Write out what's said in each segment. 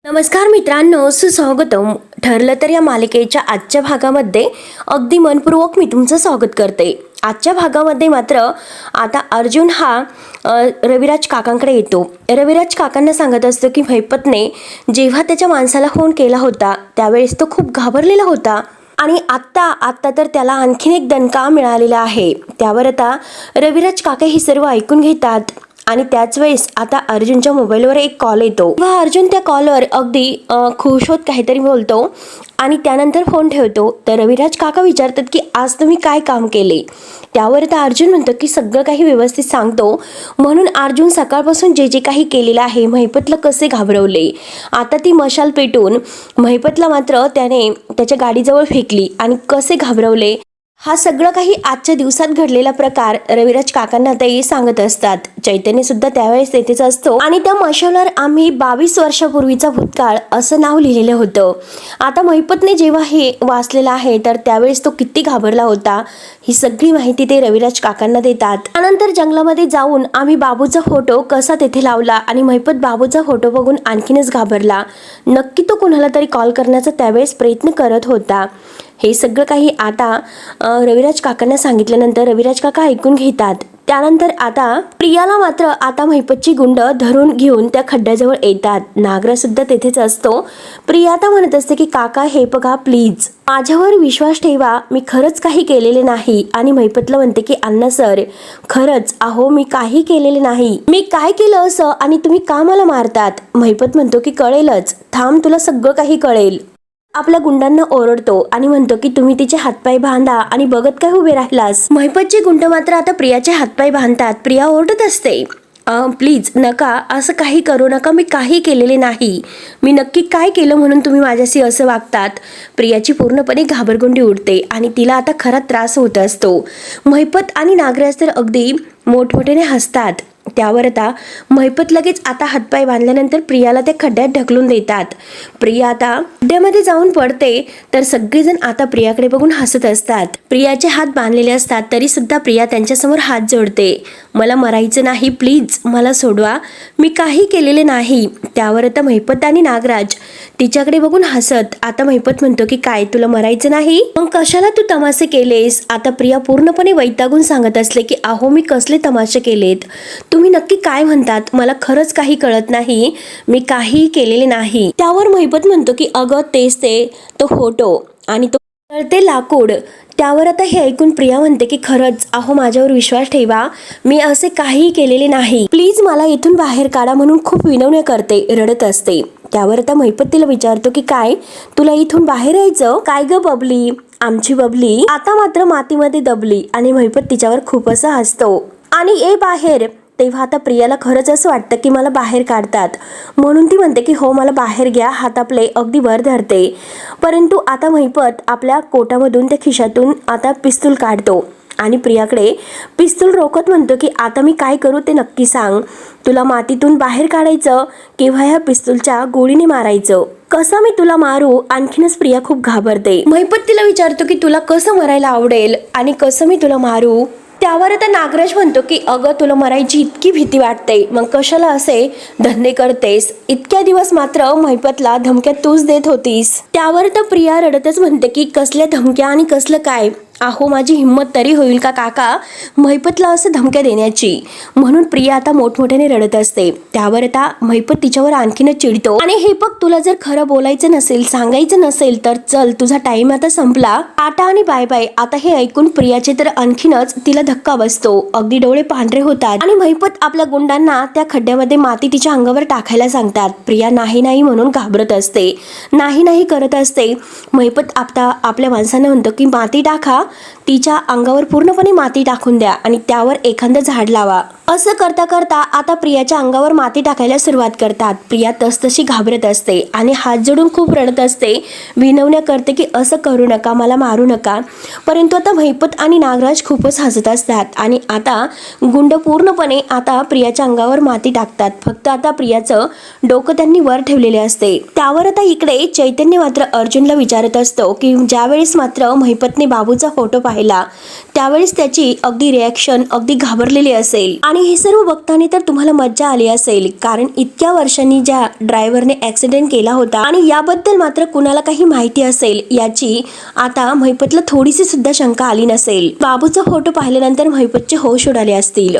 नमस्कार मित्रांनो, सुस्वागतम. ठरलं तर या मालिकेच्या आजच्या भागामध्ये अगदी मनपूर्वक मी तुमचं स्वागत करते. आजच्या भागामध्ये मात्र आता अर्जुन हा रविराज काकांकडे येतो. रविराज काकांना सांगत असतो की महिपतने जेव्हा त्याच्या माणसाला फोन केला होता त्यावेळेस तो खूप घाबरलेला होता आणि आत्ता तर त्याला आणखीन एक दणका मिळालेला आहे. त्यावर आता रविराज काका हे सर्व ऐकून घेतात आणि त्याच वेळेस आता अर्जुनच्या मोबाईलवर एक कॉल येतो व अर्जुन त्या कॉलवर अगदी खुश होत काहीतरी बोलतो आणि त्यानंतर फोन ठेवतो. तर रविराज काका विचारतात की आज तुम्ही काय काम केले. त्यावर आता अर्जुन म्हणतो की सगळं काही व्यवस्थित सांगतो. म्हणून अर्जुन सकाळपासून जे जे काही केलेलं आहे, महिपतला कसे घाबरवले, आता ती मशाल पेटून महिपतला मात्र त्याने त्याच्या गाडीजवळ फेकली आणि कसे घाबरवले, हा सगळं काही आजच्या दिवसात घडलेला प्रकार रविराज काकांना ते सांगत असतात. चैतन्य सुद्धा त्यावेळेस तेथेच असतो आणि त्या मशालवर आम्ही 22 वर्षापूर्वीचा भूतकाळ असं नाव लिहिलेलं होतं. आता महिपतने जेव्हा हे वाचलेलं आहे तर त्यावेळेस तो किती घाबरला होता ही सगळी माहिती ते रविराज काकांना देतात. त्यानंतर जंगलामध्ये जाऊन आम्ही बाबूचा फोटो कसा तेथे लावला आणि महिपत बाबूचा फोटो बघून आणखीनच घाबरला. नक्की तो कुणाला तरी कॉल करण्याचा त्यावेळेस प्रयत्न करत होता. हे सगळं काही आता रविराज काकांना सांगितल्यानंतर रविराज काका ऐकून घेतात. त्यानंतर आता प्रियाला मात्र आता महिपतची गुंड धरून घेऊन त्या खड्ड्याजवळ येतात. नागराज सुद्धा तेथेच असतो. प्रिया आता म्हणत असते की काका हे बघा, प्लीज माझ्यावर विश्वास ठेवा, मी खरंच काही केलेले नाही. आणि महिपतला म्हणते की अण्णा सर, खरंच अहो मी काही केलेले नाही, मी काय केलं असं आणि तुम्ही का मला मारतात. महिपत म्हणतो की कळेलच, थांब तुला सगळं काही कळेल. आपल्या गुंडांना ओरडतो आणि म्हणतो की तुम्ही तिचे हातपाय बांधा आणि बघत काय उभे राहिलास. महिपतचे गुंड मात्र आता प्रियाचे हातपाय बांधतात. प्रिया ओरडत असते, प्लीज नका, असं काही करू नका, मी काही केलेले नाही, मी नक्की काय केलं म्हणून तुम्ही माझ्याशी असं वागतात. प्रियाची पूर्णपणे घाबरगुंडी उडते आणि तिला आता खरा त्रास होत असतो. महिपत आणि नागराज तर अगदी मोठमोठ्याने हसतात. त्यावर आता महिपत लगेच आता हातपाय बांधल्यानंतर प्रियाला त्या खड्ड्यात ढकलून देतात. प्रिया आता खड्ड्यामध्ये जाऊन पडते तर सगळेजण आता प्रियाकडे बघून हसत असतात. प्रियाचे हात बांधलेले असतात तरी सुद्धा प्रिया त्यांच्यासमोर हात जोडते. मला मरायचं नाही, प्लीज मला सोडवा, मी काही केलेले नाही. त्यावर आता महिपत आणि नागराज तिच्याकडे बघून हसत. आता महिपत म्हणतो की काय तुला मरायचं नाही, मग कशाला तू तमाशे केलेस. आता प्रिया पूर्णपणे वैतागून सांगत असले की अहो मी कसले तमाशे केलेत, तुम्ही नक्की काय म्हणतात, मला खरंच काही कळत नाही, मी काही केलेले नाही. त्यावर महिपत म्हणतो की अगं तेच ते तो फोटो आणि तो जळते लाकूड. त्यावर आता हे ऐकून प्रिया म्हणते की खरंच अहो माझ्यावर विश्वास ठेवा, मी असे काही केलेले नाही, प्लीज मला इथून बाहेर काढा म्हणून खूप विनवण्या करते, रडत असते. त्यावर आता महिपत तिला विचारतो की काय तुला इथून बाहेर यायचं काय ग बबली. आमची बबली आता मात्र मातीमध्ये दबली आणि महिपत तिच्यावर खूप असं हसतो आणि ए बाहेर. तेव्हा आता प्रियाला खरंच असं वाटतं की मला बाहेर काढतात म्हणून ती म्हणते की हो मला बाहेर घ्या, हात आपले अगदी वर धरते. परंतु आता महिपत आपल्या कोटामधून त्या खिशातून आता पिस्तूल काढतो आणि प्रियाकडे पिस्तूल रोखत म्हणतो की आता मी काय करू ते नक्की सांग, तुला मातीतून बाहेर काढायचं किंवा ह्या पिस्तूलच्या गोळीने मारायचं, कसं मी तुला मारू. आणखीनच प्रिया खूप घाबरते. महिपत तिला विचारतो की तुला कसं मरायला आवडेल आणि कसं मी तुला मारू. त्यावर आता नागराज म्हणतो की अगं तुला मरायची इतकी भीती वाटते, मग कशाला असे धंदे करतेस, इतक्या दिवस मात्र महिपतला धमक्या तूच देत होतीस. त्यावर तर प्रिया रडतच म्हणते की कसल्या धमक्या आणि कसलं काय, अहो माझी हिंमत तरी होईल का काका महिपतला असं धमक्या देण्याची. म्हणून प्रिया आता मोठमोठ्याने रडत असते. त्यावर आता महिपत तिच्यावर आणखीनच चिडतो आणि हे बघ तुला जर खरं बोलायचं नसेल, सांगायचं नसेल तर चल, तुझा टाइम आता संपला, टाटा आणि बाय बाय. आता हे ऐकून प्रियाचे तर आणखीनच तिला धक्का बसतो, अगदी डोळे पांढरे होतात आणि महिपत आपल्या गुंडांना त्या खड्ड्यामध्ये माती तिच्या अंगावर टाकायला सांगतात. प्रिया नाही नाही म्हणून घाबरत असते, नाही नाही करत असते. महिपत आता आपल्या माणसांना म्हणतो की माती टाका, तिच्या अंगावर पूर्णपणे माती टाकून द्या आणि त्यावर एखादं झाड लावा. असं करता करता आता प्रियाच्या अंगावर माती टाकायला सुरुवात करतात. प्रिया तसतशी घाबरत असते आणि हात जोडून खूप रडत असते, विनवण्या करते की असं करू नका, मला मारू नका. परंतु आता महिपत आणि नागराज खूपच हसत असतात आणि आता गुंड पूर्णपणे आता प्रियाच्या अंगावर माती टाकतात. फक्त आता प्रियाचं डोकं त्यांनी वर ठेवलेले असते. त्यावर आता इकडे चैतन्य मात्र अर्जुनला विचारत असतो की ज्यावेळेस मात्र महिपतने बाबूचा फोटो पाहिला त्यावेळेस त्याची अगदी रिॲक्शन अगदी घाबरलेली असेल आणि आणि हे सर्व बघताना तर तुम्हाला मज्जा आली असेल, कारण इतक्या वर्षांनी ज्या ड्रायव्हरने ऍक्सिडेंट केला होता आणि याबद्दल मात्र कुणाला काही माहिती असेल याची आता महिपतला थोडीशी सुद्धा शंका आली नसेल. बाबूचा फोटो पाहिल्यानंतर महिपतचे होश उडाले असतील.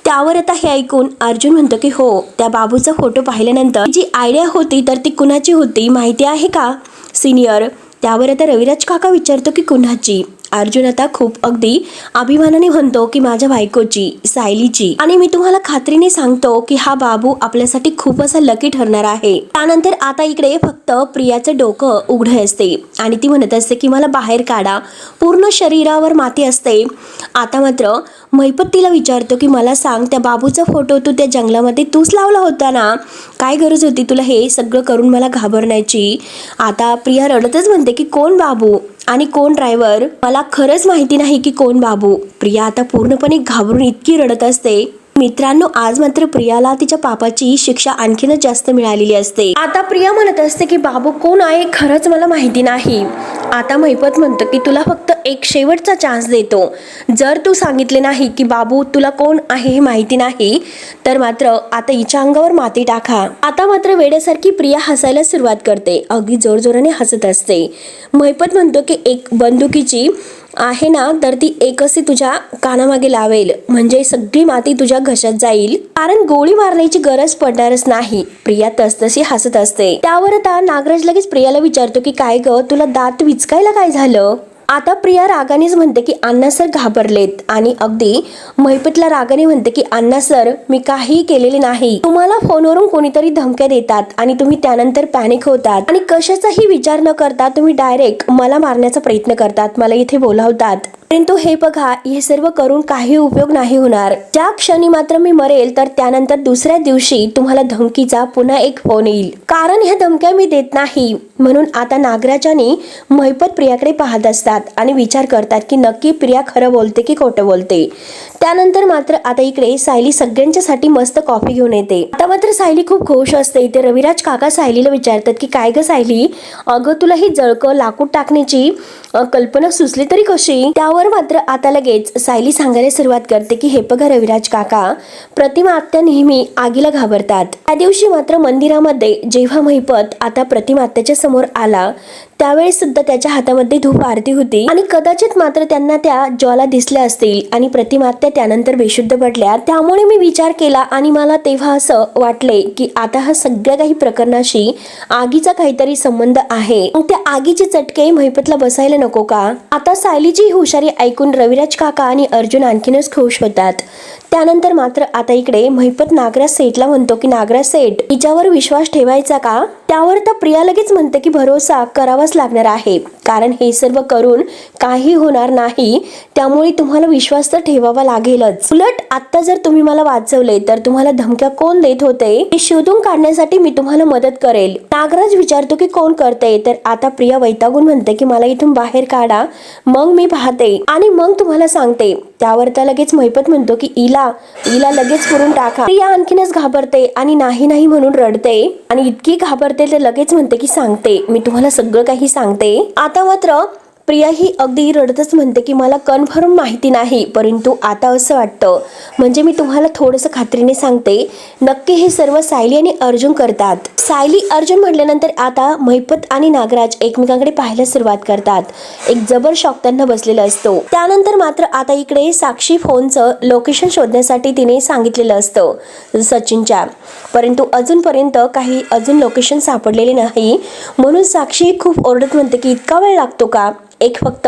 त्यावर आता हे ऐकून अर्जुन म्हणतो की हो, त्या बाबूचा फोटो पाहिल्यानंतर जी आयडिया होती तर ती कुणाची होती माहिती आहे का सिनियर? त्यावर आता रविराज काका विचारतो की कुणाची? अर्जुन आता खूप अगदी अभिमानाने म्हणतो की माझ्या बायकोची, सायलीची. आणि मी तुम्हाला खात्रीने सांगतो की हा बाबू आपल्यासाठी खूप असा लकी ठरणार आहे. त्यानंतर आता इकडे फक्त प्रियाचं डोकं उघडे असते आणि ती म्हणत असते की मला बाहेर काढा, पूर्ण शरीरावर माती असते. आता मात्र महिपत तिला विचारतो की मला सांग, त्या बाबूचा फोटो तू त्या जंगलामध्ये तूच लावला होता ना? काय गरज होती तुला हे सगळं करून मला घाबरण्याची? आता प्रिया रडतच म्हणते की कोण बाबू आणि कोण ड्रायव्हर? मला खरंच माहिती नाही की कोण बाबू. प्रिया आता पूर्णपणे घाबरून इतकी रडत असते. मित्रांनो, आज मात्र प्रियाला तिच्या पापाची शिक्षा आणखीनच जास्त मिळालेली असते. आता प्रिया म्हणत असते की बाबू कोण आहे खरंच मला माहिती नाही. आता महिपत म्हणतो की तुला फक्त एक शेवटचा चान्स देतो. जर तू सांगितले नाही की बाबू तुला कोण आहे हे माहिती नाही तर मात्र आता हिच्या अंगावर माती टाका. आता मात्र वेड्यासारखी प्रिया हसायला सुरुवात करते, अगदी जोरजोराने हसत असते. महिपत म्हणतो की एक बंदुकीची आहे ना तर ती एकच तुझ्या कानामागे लावेल, म्हणजे सगळी माती तुझ्या घशात जाईल, कारण गोळी मारण्याची गरज पडणारच नाही. प्रिया तसतशी हसत असते. त्यावर आता नागराज लगेच प्रियाला विचारतो की काय ग, तुला दात विचकायला काय झालं? आता प्रिया रागानेच म्हणते की अण्णा सर घाबरलेत आणि अगदी महिपतला रागाने म्हणते की अण्णा सर मी काहीही केलेले नाही. तुम्हाला फोनवरून कोणीतरी धमक्या देतात आणि तुम्ही त्यानंतर पॅनिक होतात आणि कशाचाही विचार न करता तुम्ही डायरेक्ट मला मारण्याचा प्रयत्न करतात, मला इथे बोलावतात. परंतु हे बघा, हे सर्व करून काही उपयोग नाही होणार. ज्या क्षणी मात्र मी मरेल तर त्यानंतर दुसऱ्या दिवशी तुम्हाला धमकीचा पुन्हा एक फोन येईल, कारण ह्या धमक्या मी देत नाही. म्हणून आता नागराज आणि महिपत प्रियाकडे पाहत असतात आणि विचार करतात की नक्की प्रिया खरं बोलते की खोटं बोलते. त्यानंतर मात्र आता इकडे सायली सगळ्यांच्यासाठी मस्त कॉफी घेऊन येते. आता मात्र सायली खूप खुश असते. ते रविराज काका सायलीला विचारतात की काय ग सायली, अगं तुला ही जळकं लाकूड टाकण्याची कल्पना सुचली तरी कशी? त्यावर मात्र आता लगेच सायली सांगायला सुरुवात करते की हे बघा रविराज काका, प्रतिमा आत्या नेहमी आगीला घाबरतात. त्या दिवशी मात्र मंदिरामध्ये जेव्हा महिपत आता प्रतिमा आत्याच्या समोर आला त्यावेळेस सुद्धा त्याच्या हातामध्ये धूप आरती होती आणि कदाचित मात्र त्यांना त्या ज्वाला दिसल्या असतील आणि प्रतिमा आत्या त्यानंतर बेशुद्ध पडल्या. त्यामुळे मी विचार केला आणि मला तेव्हा असं वाटले की आता हा सगळ्या काही प्रकरणाशी आगीचा काहीतरी संबंध आहे. त्या आगीचे चटके महिपतला बसायला नको का? आता सायलीची हुशारी ऐकून रविराज काका आणि अर्जुन आणखीनच खुश होतात. त्यानंतर मात्र आता इकडे महिपत नागराज सेठला म्हणतो की नागराज सेठ, हिच्यावर विश्वास ठेवायचा का? त्यावर तर प्रिया लगेच म्हणते की भरोसा करावाच लागणार आहे, कारण हे सर्व करून काही होणार नाही, त्यामुळे तुम्हाला विश्वास तर ठेवावा लागेलच. उलट आता जर तुम्ही मला वाचवले तर तुम्हाला धमक्या कोण देत होते हे शोधून काढण्यासाठी मी तुम्हाला मदत करेल. नागराज विचारतो की कोण करते? तर आता प्रिया वैतागून म्हणते की मला इथून बाहेर काढा, मग मी पाहते आणि मग तुम्हाला सांगते. त्यावर तर लगेच महिपत म्हणतो की इला लगेच करून टाका. प्रिया आणखीनच घाबरते आणि नाही नाही म्हणून रडते आणि इतकी घाबरते तर लगेच म्हणते की सांगते, मी तुम्हाला सगळं काही सांगते. आता मात्र प्रिया ही अगदी रडतच म्हणते की मला कन्फर्म माहिती नाही, परंतु आता असं वाटतं, म्हणजे मी तुम्हाला थोडंसं खात्रीने सांगते, नक्की हे सर्व सायली आणि अर्जुन करतात. सायली अर्जुन म्हटल्यानंतर आता महिपत आणि नागराज एकमेकांकडे पाहायला सुरुवात करतात. एक जबर शॉक त्यांना बसलेला असतो. त्यानंतर मात्र आता इकडे साक्षी फोनचं लोकेशन शोधण्यासाठी तिने सांगितलेलं असतं सचिनच्या, परंतु अजूनपर्यंत काही लोकेशन सापडलेले नाही. म्हणून साक्षी खूप ओरडत म्हणते की इतका वेळ लागतो का? एक फक्त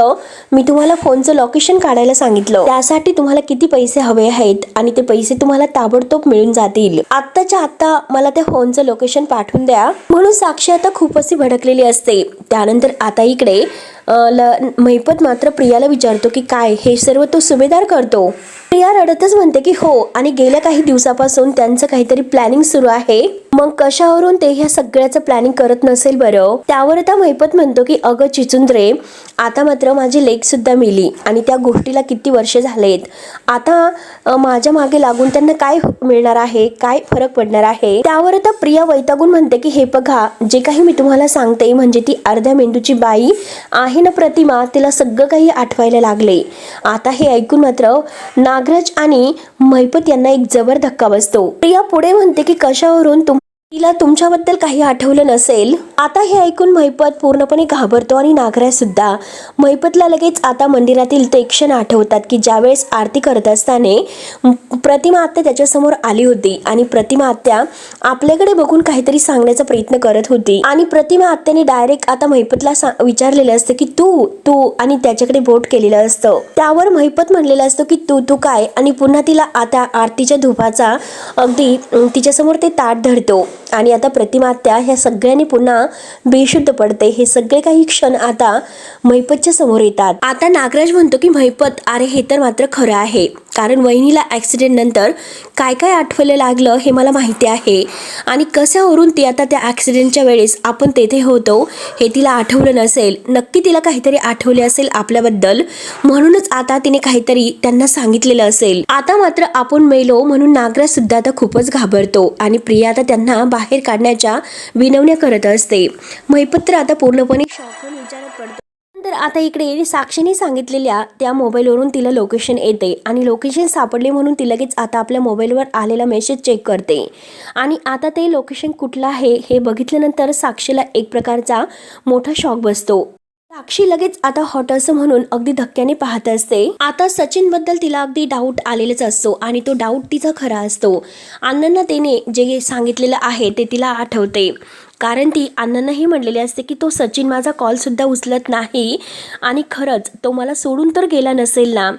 मी तुम्हाला फोनचं लोकेशन काढायला सांगितलं, त्यासाठी तुम्हाला किती पैसे हवे आहेत आणि ते पैसे तुम्हाला ताबडतोब मिळून जातील. आत्ताच्या आत्ता मला त्या फोनचं लोकेशन पाठवून द्या. म्हणून साक्षी आता खूप अशी भडकलेली असते. त्यानंतर आता इकडे महिपत मात्र प्रियाला विचारतो की काय हे सर्व तो सुभेदार करतो? प्रिया रडतच म्हणते की हो, आणि गेल्या काही दिवसापासून त्यांचं काहीतरी प्लॅनिंग सुरू आहे. मग कशावरून ते ह्या सगळ्याचं प्लॅनिंग करत नसेल बरं? त्यावर आता महिपत म्हणतो की अगं चिचुंद्रे, आता मात्र माझी लेक सुद्धा मेली आणि त्या गोष्टीला किती वर्ष झालेत. आता माझ्या मागे लागून त्यांना काय मिळणार आहे, काय फरक पडणार आहे? त्यावर आता प्रिया वैतागून म्हणते की हे बघा, जे काही मी तुम्हाला सांगते म्हणजे ती अर्ध्या मेंदूची बाई आहे ना प्रतिमा, तिला सगळं काही आठवायला लागले. आता हे ऐकून मात्र नागराज आणि महिपत यांना एक जबर धक्का बसतो. प्रिया पुढे म्हणते की कशावरून तिला तुमच्याबद्दल काही आठवलं नसेल. आता हे ऐकून महिपत पूर्णपणे घाबरतो आणि नागराज सुद्धा. महिपतला लगेच आता मंदिरातील ते क्षण आठवतात की ज्यावेळेस आरती करत असताना प्रतिमा आत्या त्याच्यासमोर आली होती आणि प्रतिमा आत्या आपल्याकडे बघून काहीतरी सांगण्याचा प्रयत्न करत होती आणि प्रतिमा आत्याने डायरेक्ट आता महिपतला विचारलेलं असतं की तू तू आणि त्याच्याकडे बोट केलेलं असतं. त्यावर महिपत म्हणलेलं असतं की तू तू काय आणि पुन्हा तिला आता आरतीच्या धुपाचा अगदी तिच्यासमोर ते ताट धरतो आणि आता प्रतिमा आत्या ह्या सगळ्यांनी पुन्हा बेशुद्ध पडते. हे सगळे काही क्षण आता महिपतच्या समोर येतात. आता नागराज म्हणतो की महिपत अरे हे तर मात्र खरं आहे, कारण वहिनीला ॲक्सिडेंट नंतर काय काय आठवायला लागलं हे मला माहिती आहे आणि कशावरून ती आता त्या ॲक्सिडेंटच्या वेळेस आपण तेथे होतो हे तिला आठवलं नसेल. नक्की तिला काहीतरी आठवले असेल आपल्याबद्दल, म्हणूनच आता तिने काहीतरी त्यांना सांगितलेलं असेल. आता मात्र आपण मेलो म्हणून नागराज सुद्धा आता खूपच घाबरतो आणि प्रिया आता त्यांना बाहेर काढण्याच्या विनवण्या करत असते. महिपत आता पूर्णपणे शॉक होऊन विचारत पडतो. तर आता इकडे साक्षीने सांगितलेल्या त्या मोबाईलवरून तिला लोकेशन येते आणि लोकेशन सापडले म्हणून ती लगेच आता आपल्या मोबाईलवर आलेला मेसेज चेक करते आणि आता ते लोकेशन कुठलं आहे हे बघितल्यानंतर साक्षीला एक प्रकारचा मोठा शॉक बसतो. साक्षी लगेच आता हॉट असं म्हणून अगदी धक्क्याने पाहत असते. आता सचिन बद्दल तिला अगदी डाऊट आलेलाच असतो आणि तो डाऊट तिचा खरा असतो. अण्णांना तिने जे सांगितलेलं आहे ते तिला आठवते, कारण ती अण्णांनाही म्हणलेली असते की तो सचिन माझा कॉल सुद्धा उचलत नाही आणि खरंच तो मला सोडून तर गेला नसेल ना.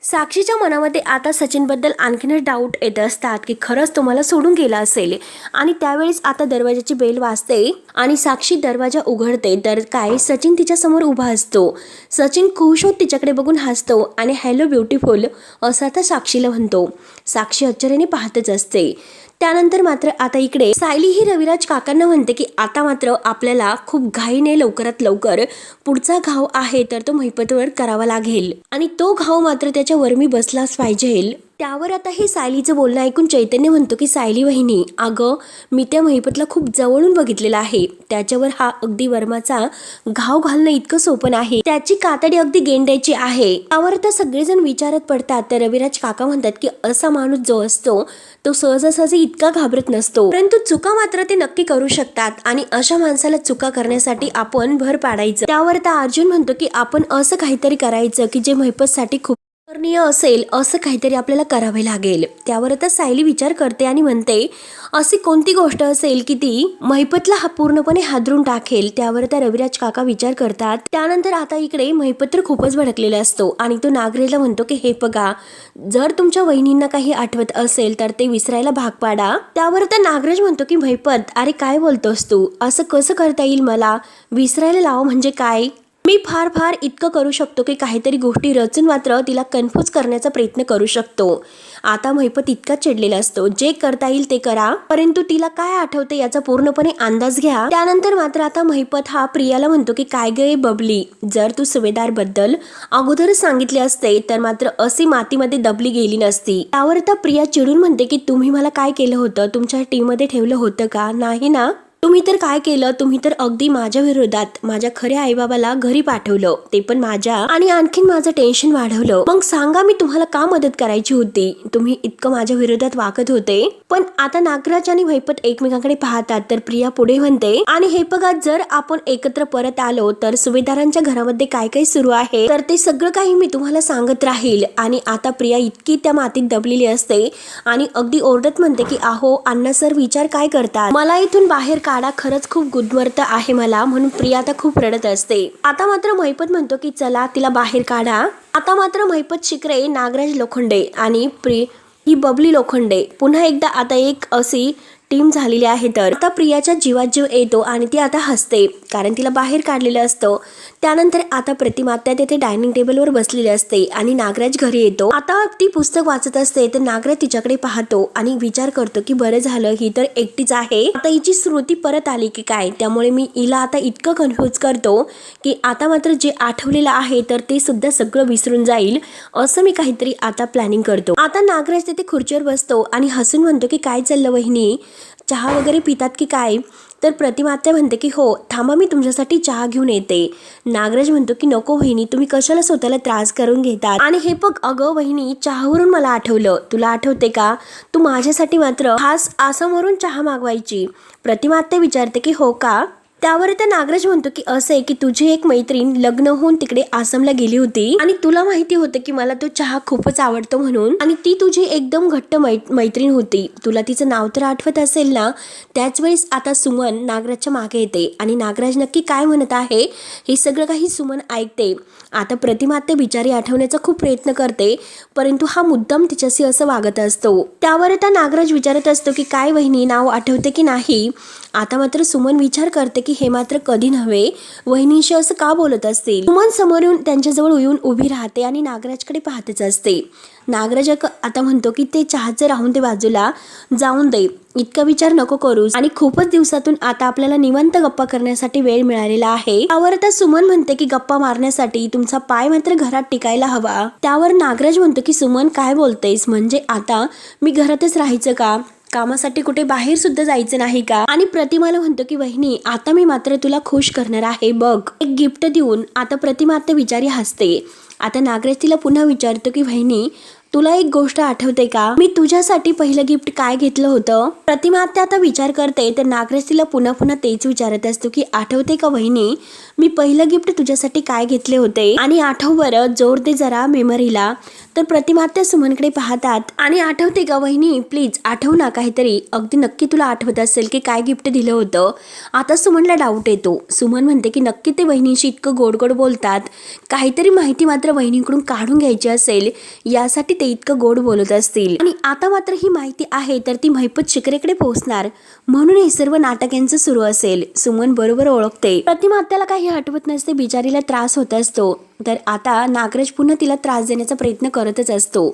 साक्षीच्या मनामध्ये आता सचिनबद्दल आणखीनच डाऊट येत असतात की खरंच तो मला सोडून गेला असेल आणि त्यावेळेस आता दरवाजाची बेल वाजते आणि साक्षी दरवाजा उघडते तर काय सचिन तिच्यासमोर उभा असतो. सचिन खुश होत तिच्याकडे बघून हसतो आणि हॅलो ब्युटिफुल असं आता साक्षीला म्हणतो. साक्षी आश्चर्याने पाहतच असते. त्यानंतर मात्र आता इकडे सायली ही रविराज काकांना म्हणते की आता मात्र आपल्याला खूप घाईने लवकरात लवकर पुढचा घाव आहे तर तो महिपतवर करावा लागेल आणि तो घाव मात्र त्याच्या वर्मी बसलाच पाहिजे. त्यावर आता हे सायलीचं बोलणं ऐकून चैतन्य म्हणतो की सायली वहिनी, अगं मी त्या महिपतला खूप जवळून बघितलेला आहे, त्याच्यावर हा अगदी वर्माचा घाव घालणं इतकं सोपं नाही, त्याची कातडी अगदी गेंड्याची आहे. त्यावर आता सगळेजण विचारत पडतात तर रविराज काका म्हणतात की असा माणूस जो असतो तो सहजासहजी इतका घाबरत नसतो, परंतु चुका मात्र ते नक्की करू शकतात आणि अशा माणसाला चुका करण्यासाठी आपण भर पाडायचं. त्यावर आता अर्जुन म्हणतो की आपण असं काहीतरी करायचं की जे महिपतसाठी खूप करणीय असेल, असं काहीतरी आपल्याला करावे लागेल. त्यावर आता सायली विचार करते आणि म्हणते अशी कोणती गोष्ट असेल की ती महिपतला पूर्णपणे हादरून टाकेल. त्यावर आता रविराज काका विचार करतात. त्यानंतर आता इकडे महिपत खूपच भडकलेला असतो आणि तो नागरेला म्हणतो की हे बघा, जर तुमच्या वहिनींना काही आठवत असेल तर ते विसरायला भाग पाडा. त्यावर आता नागराज म्हणतो की महिपत अरे काय बोलतोस तू, असं कसं करता येईल, मला विसरायला लाव म्हणजे काय, मी फार फार इतकं करू शकतो की काहीतरी गोष्टी रचून मात्र तिला कन्फ्यूज करण्याचा प्रयत्न करू शकतो. आता महिपत इतका चिडलेला असतो, जे करता येईल ते करा, परंतु तिला काय आठवते याचा पूर्णपणे अंदाज घ्या. त्यानंतर मात्र आता महिपत हा प्रियाला म्हणतो की काय गे बबली, जर तू सुभेदार बद्दल अगोदरच सांगितले असते तर मात्र अशी मातीमध्ये दबली गेली नसती. त्यावर आता प्रिया चिडून म्हणते की तुम्ही मला काय केलं होतं, तुमच्या टीम मध्ये ठेवलं होतं का, नाही ना, तुम्ही तर काय केलं, तुम्ही तर अगदी माझ्या विरोधात माझ्या खऱ्या आईबाबाला घरी पाठवलं, ते पण माझ्या, आणि आणखीन माझं टेन्शन वाढवलं. मग सांगा मी तुम्हाला का मदत करायची होती, तुम्ही इतकं माझ्या विरोधात वागत होते. पण आता नागराज आणि महिपत एकमेकांकडे पाहतात तर प्रिया पुढे म्हणते आणि हे बघा, जर आपण एकत्र परत आलो तर सुभेदारांच्या घरामध्ये काय काय सुरू आहे तर ते सगळं काही मी तुम्हाला सांगत राहील. आणि आता प्रिया इतकी त्या मातीत दबलेली असते आणि अगदी ओरडत म्हणते की अहो अण्णा सर विचार काय करतात, मला इथून बाहेर काढा, खरंच खूप गुदमरत आहे मला. म्हणून प्रिया आता खूप रडत असते. आता मात्र महिपत म्हणतो की चला तिला बाहेर काढा. आता मात्र महिपत शिकरे, नागराज लोखंडे आणि ही बबली लोखंडे पुन्हा एकदा आता एक अशी टीम झालेली आहे. तर आता प्रियाच्या जीवात जीव येतो आणि ती आता हसते कारण तिला बाहेर काढलेलं असतं. त्यानंतर आता प्रतिमा त्या तिथे डायनिंग टेबलवर बसलेली असते आणि नागराज घरी येतो. आता ती पुस्तक वाचत असते तर नागराज तिच्याकडे पाहतो आणि विचार करतो की बरं झालं, ही तर एकटीच आहे, आता हिची स्मृती परत आली की काय, त्यामुळे मी हिला आता इतकं कन्फ्यूज करतो की आता मात्र जे आठवलेलं आहे तर ते सुद्धा सगळं विसरून जाईल, असं मी काहीतरी आता प्लॅनिंग करतो. आता नागराज तिथे खुर्चीवर बसतो आणि हसून म्हणतो की काय चाललं वहिनी, चहा वगैरे पितात की काय. तर प्रतिमा आत्या म्हणते की हो थांबा, मी तुमच्यासाठी चहा घेऊन येते. नागराज म्हणतो की नको वहिनी, तुम्ही कशाला स्वतःला त्रास करून घेतात. आणि हे बघ अगं वहिनी, चहावरून मला आठवलं, तुला आठवते का तू माझ्यासाठी मात्र खास आसामवरून चहा मागवायची. प्रतिमा आत्या विचारते की हो का. त्यावर त्या नागराज म्हणतो की असं आहे की तुझी एक मैत्रीण लग्न होऊन तिकडे आसामला गेली होती आणि तुला माहिती होतं की मला तो चहा खूपच आवडतो म्हणून, आणि ती तुझी एकदम घट्ट मैत्रीण होती. तुला तिचं नाव तर आठवत असेल ना. त्याच वेळेस आता सुमन नागराजच्या मागे येते आणि नागराज नक्की काय म्हणत आहे हे सगळं काही सुमन ऐकते. आता प्रतिमा ते बिचारी आठवण्याचा खूप प्रयत्न करते, परंतु हा मुद्दाम तिच्याशी असं वागत असतो. त्यावर आता नागराज विचारत असतो की काय वहिनी, नाव आठवते की नाही. आता मात्र सुमन विचार करते की हे मात्र कधी नव्हे, वहिनीशी असं का बोलत असतील. सुमन समोर येऊन त्यांच्याजवळ येऊन उभी राहते आणि नागराजकडे पाहतच असते. नागराज आता म्हणतो की ते चहाचं राहून ते बाजूला जाऊन दे, इतका विचार नको करूस, आणि खूपच दिवसातून आता आपल्याला निवांत गप्पा करण्यासाठी वेळ मिळालेला आहे. त्यावर आता सुमन म्हणते की गप्पा मारण्यासाठी तुमचा पाय मात्र घरात टिकायला हवा. त्यावर नागराज म्हणतो की सुमन काय बोलतेस, म्हणजे आता मी घरातच राहायचं का, कामासाठी कुठे बाहेर सुद्धा जायचं नाही का. आणि प्रतिमाला म्हणतो की वहिनी आता मी मात्र तुला खुश करणार आहे बघ, एक गिफ्ट देऊन. आता प्रतिमा आता विचारी हसते. आता नागराज तिला पुन्हा विचारतो की वहिनी तुला एक गोष्ट आठवते का, मी तुझ्यासाठी पहिलं गिफ्ट काय घेतलं होतं. प्रतिमा आता विचार करते, तर नागराज तिला पुन्हा तेच विचारत असतो की आठवते का वहिनी, मी पहिलं गिफ्ट तुझ्यासाठी काय घेतले होते, आणि आठव बरं, जोर दे जरा मेमरीला. तर प्रतिमा त्या सुमनकडे पाहतात आणि आठवते का वहिनी, प्लीज आठव ना काहीतरी, अगदी नक्की तुला आठवत असेल की काय गिफ्ट दिलं होतं. आता सुमनला डाऊट येतो. सुमन म्हणते की नक्की ते वहिनीशी इतकं गोड गोड बोलतात, काहीतरी माहिती मात्र वहिनीकडून काढून घ्यायची असेल यासाठी ते इतकं गोड बोलत असतील. आणि आता मात्र ही माहिती आहे तर ती महिपत शिकरेकडे पोहोचणार, म्हणून हे सर्व नाटक यांचं सुरू असेल. सुमन बरोबर ओळखते. प्रतिमा आत्याला काही आठवत नसते, बिचारीला त्रास होत असतो. तर आता नागराज पुन्हा तिला त्रास देण्याचा प्रयत्न करतच असतो.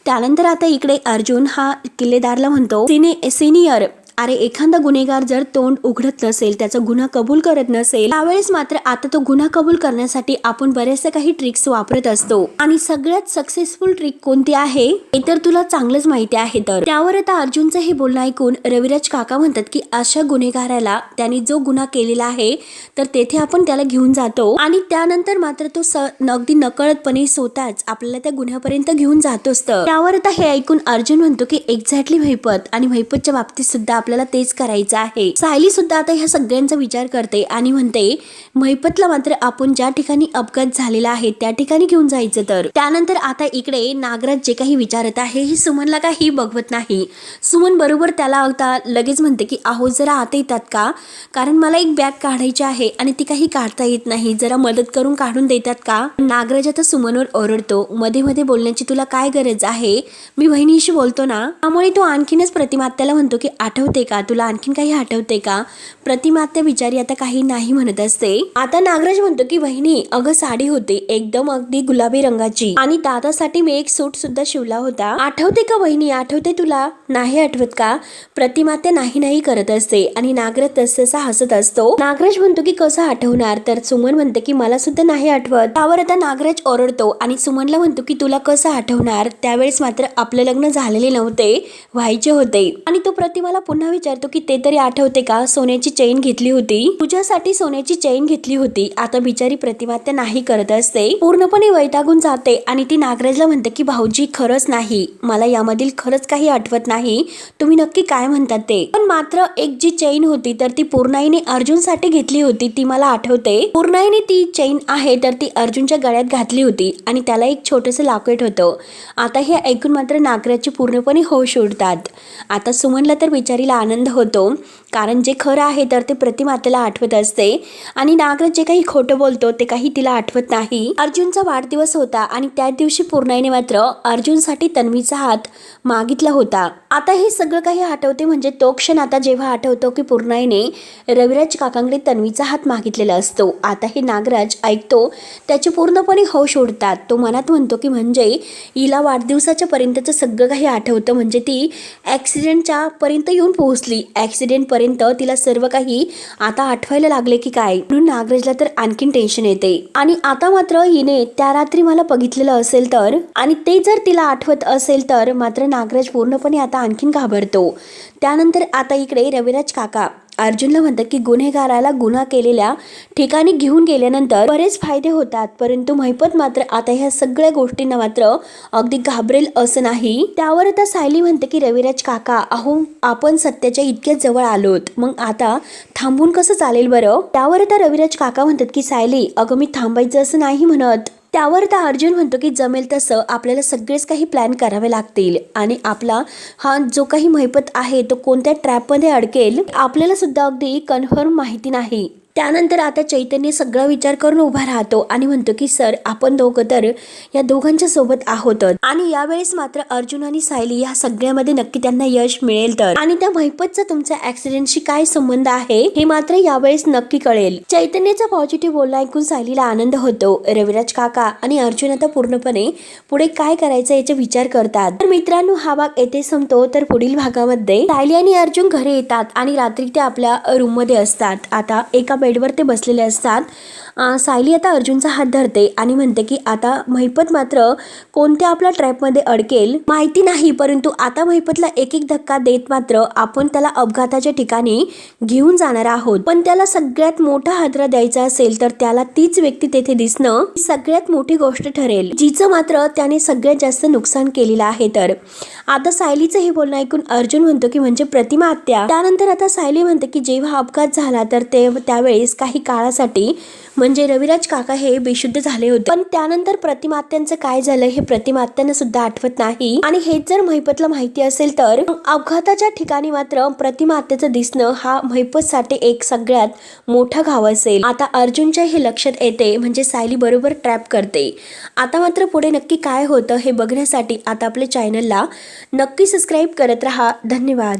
त्यानंतर आता इकडे अर्जुन हा किल्लेदारला म्हणतो सिनियर, अरे एखादा गुन्हेगार जर तोंड उघडत नसेल, त्याचा गुन्हा कबूल करत नसेल, त्यावेळेस मात्र आता तो गुन्हा कबूल करण्यासाठी आपण बरेचसे काही ट्रिक्स वापरत असतो, आणि सगळ्यात सक्सेसफुल ट्रिक कोणती आहे हे तर तुला चांगलंच माहिती आहे. तर त्यावर आता अर्जुनचं हे बोलणं ऐकून रविराज काका म्हणतात की अशा गुन्हेगाराला त्याने जो गुन्हा केलेला आहे तर तेथे आपण त्याला घेऊन जातो, आणि त्यानंतर मात्र तो अगदी नकळतपणे स्वतःच आपल्याला त्या गुन्ह्यापर्यंत घेऊन जातोच. त्यावर आता हे ऐकून अर्जुन म्हणतो की एक्झॅक्टली महिपत, आणि महिपतच्या बाबतीत सुद्धा आपल्याला तेच करायचं आहे. सायली सुद्धा आता ह्या सगळ्यांचा विचार करते आणि म्हणते महिपतला मात्र आपण ज्या ठिकाणी अपघात झालेला आहे त्या ठिकाणी घेऊन जायचं. तर त्यानंतर आता इकडे नागराज जे काही विचारत आहे हे सुमनला काही बघवत नाही. सुमन बरोबर त्याला आता लगेच म्हणते की अहो जरा आता येतात का, कारण मला एक बॅग काढायची आहे आणि ती काही काढता येत नाही, जरा मदत करून काढून देतात का. नागराज आता सुमनवर ओरडतो, मध्ये मध्ये बोलण्याची तुला काय गरज आहे, मी बहिणीशी बोलतो ना. त्यामुळे तो आणखीनच प्रतिमा आत्याला म्हणतो की आठवते का, तुला आणखीन काही आठवते का. प्रतिमा आत्या बिचारी आता काही नाही म्हणत असते. आता नागराज म्हणतो की वहिनी अगं साडी होती एकदम अगदी गुलाबी रंगाची, आणि दादासाठी मी एक सूट सुद्धा शिवला होता, आठवते का वहिनी, आठवते तुला, नाही आठवत का. प्रतिमा आत्या नाही करत असते आणि नागराज तसा हसत असतो. नागराज म्हणतो की कसं आठवणार, तर सुमन म्हणते की मला सुद्धा नाही आठवत. त्यावर आता नागराज ओरडतो आणि सुमनला म्हणतो की तुला कसं आठवणार, त्यावेळेस मात्र आपलं लग्न झालेले नव्हते, व्हायचे होते. आणि तो प्रतिमाला पुन्हा विचारतो की ते तरी आठवते का, सोन्याची चेन घेतली होती तुझ्यासाठी, सोन्याची चेन घेतली होती. आता बिचारी प्रतिमा त्या नाही करत असते, पूर्णपणे वैतागून जाते आणि ती नागराजला म्हणते की भाऊजी खरंच नाही, मला यामधील खरंच काही आठवत नाही, तुम्ही नक्की काय म्हणतात ते. पण मात्र एक जी चेन होती तर ती पूर्णाईने अर्जुनसाठी घेतली होती, ती मला आठवते. पूर्णाईने ती चेन आहे तर ती अर्जुनच्या गळ्यात घातली होती आणि त्याला एक छोटंसं लॉकेट होतं. आता हे ऐकून मात्र नागराजची पूर्णपणे होश उडतात. आता सुमनला तर बिचारीला आनंद होतो, कारण जे खरं आहे तर ते प्रतिमा आत्याला आठवत असते आणि नागराज जे काही खोटं बोलतो ते काही तिला आठवत नाही. अर्जुनचा वाढदिवस होता आणि त्याच दिवशी पूर्णाईने मात्र अर्जुनसाठी तन्वीचा हात मागितला होता. आता हे सगळं काही आठवते, म्हणजे तो क्षण आता जेव्हा आठवतो की पूर्णाईने रविराज काकांकडे तन्वीचा हात मागितलेला असतो. आता हे नागराज ऐकतो, त्याचे पूर्णपणे होश उडतात. तो मनात म्हणतो की म्हणजे हिला वाढदिवसाच्या पर्यंतचं सगळं काही आठवतं, म्हणजे ती ॲक्सिडेंटच्या पर्यंत येऊन पोहोचली, ॲक्सिडेंट पर्यंत तिला सर्व काही आता आठवायला लागले की काय. म्हणून नागराजला तर आणखीन टेन्शन येते. आणि आता मात्र हिने त्या रात्री मला बघितलेलं असेल तर, आणि ते जर तिला आठवत असेल तर मात्र नागराज पूर्णपणे आता आणखीन घाबरतो. त्यानंतर आता इकडे रविराज काका अर्जुनला म्हणतात की गुन्हेगाराला गुन्हा केलेल्या ठिकाणी घेऊन गेल्यानंतर बरेच फायदे होतात, परंतु महिपत मात्र आता ह्या सगळ्या गोष्टींना मात्र अगदी घाबरेल असं नाही. त्यावर आता सायली म्हणते की रविराज काका, अहो आपण सत्याच्या इतक्या जवळ आलोत, मग आता थांबून कसं चालेल बरं. त्यावर आता रविराज काका म्हणतात की सायली, अगं मी थांबायचं असं नाही म्हणत. त्यावर आता अर्जुन म्हणतो की जमेल तसं आपल्याला सगळेच काही प्लॅन करावे लागतील आणि आपला हा जो काही महिपत आहे तो कोणत्या ट्रॅपमध्ये अडकेल आपल्याला सुद्धा अगदी कन्फर्म माहिती नाही. त्यानंतर आता चैतन्य सगळा विचार करून उभा राहतो आणि म्हणतो की सर, आपण दोघं तर या दोघांच्या सोबत आहोतच आणि यावेळेस मात्र अर्जुन आणि सायली या सगळ्यामध्ये नक्की त्यांना यश मिळेल तर, आणि त्या महिपतचा तुमच्या ऍक्सिडेंटशी काय संबंध आहे हे मात्र यावेळेस नक्की कळेल. चैतन्याचा पॉझिटिव्ह बोलणं ऐकून सायलीला आनंद होतो. रविराज काका आणि अर्जुन आता पूर्णपणे पुढे काय करायचं याचा विचार करतात. तर मित्रांनो, हा भाग येथे संपतो. तर पुढील भागामध्ये सायली आणि अर्जुन घरी येतात आणि रात्री ते आपल्या रूम मध्ये असतात. आता एका बेडवर ते बसलेले असतात. सायली आता अर्जुनचा हात धरते आणि म्हणते की आता महिपत मात्र कोणत्या आपल्या ट्रॅपमध्ये अडकेल माहिती नाही, परंतु आता महिपतला एक एक धक्का देत मात्र आपण त्याला अपघाताच्या ठिकाणी घेऊन जाणार आहोत. पण त्याला सगळ्यात मोठा हादरा द्यायचा असेल तर त्याला तीच व्यक्ती तेथे दिसणं सगळ्यात मोठी गोष्ट ठरेल, जिचं मात्र त्याने सगळ्यात जास्त नुकसान केलेलं आहे. तर आता सायलीचं हे बोलणं ऐकून अर्जुन म्हणतो की म्हणजे प्रतिमा आत्या. त्यानंतर आता सायली म्हणते की जेव्हा अपघात झाला तर त्यावेळेस काही काळासाठी म्हणजे रविराज काका हे बेशुद्ध झाले होते, पण त्यानंतर प्रतिमा आत्यांचं काय झालं हे प्रतिमा आत्यांना सुद्धा आठवत नाही. आणि हेच जर महिपतला माहिती असेल तर अपघाताच्या ठिकाणी मात्र प्रतिमा आत्याचं दिसणं हा महिपतसाठी एक सगळ्यात मोठा घाव असेल. आता अर्जुनच्या हे लक्षात येते, म्हणजे सायली बरोबर ट्रॅप करते. आता मात्र पुढे नक्की काय होतं हे बघण्यासाठी आता आपल्या चॅनलला नक्की सबस्क्राईब करत राहा. धन्यवाद.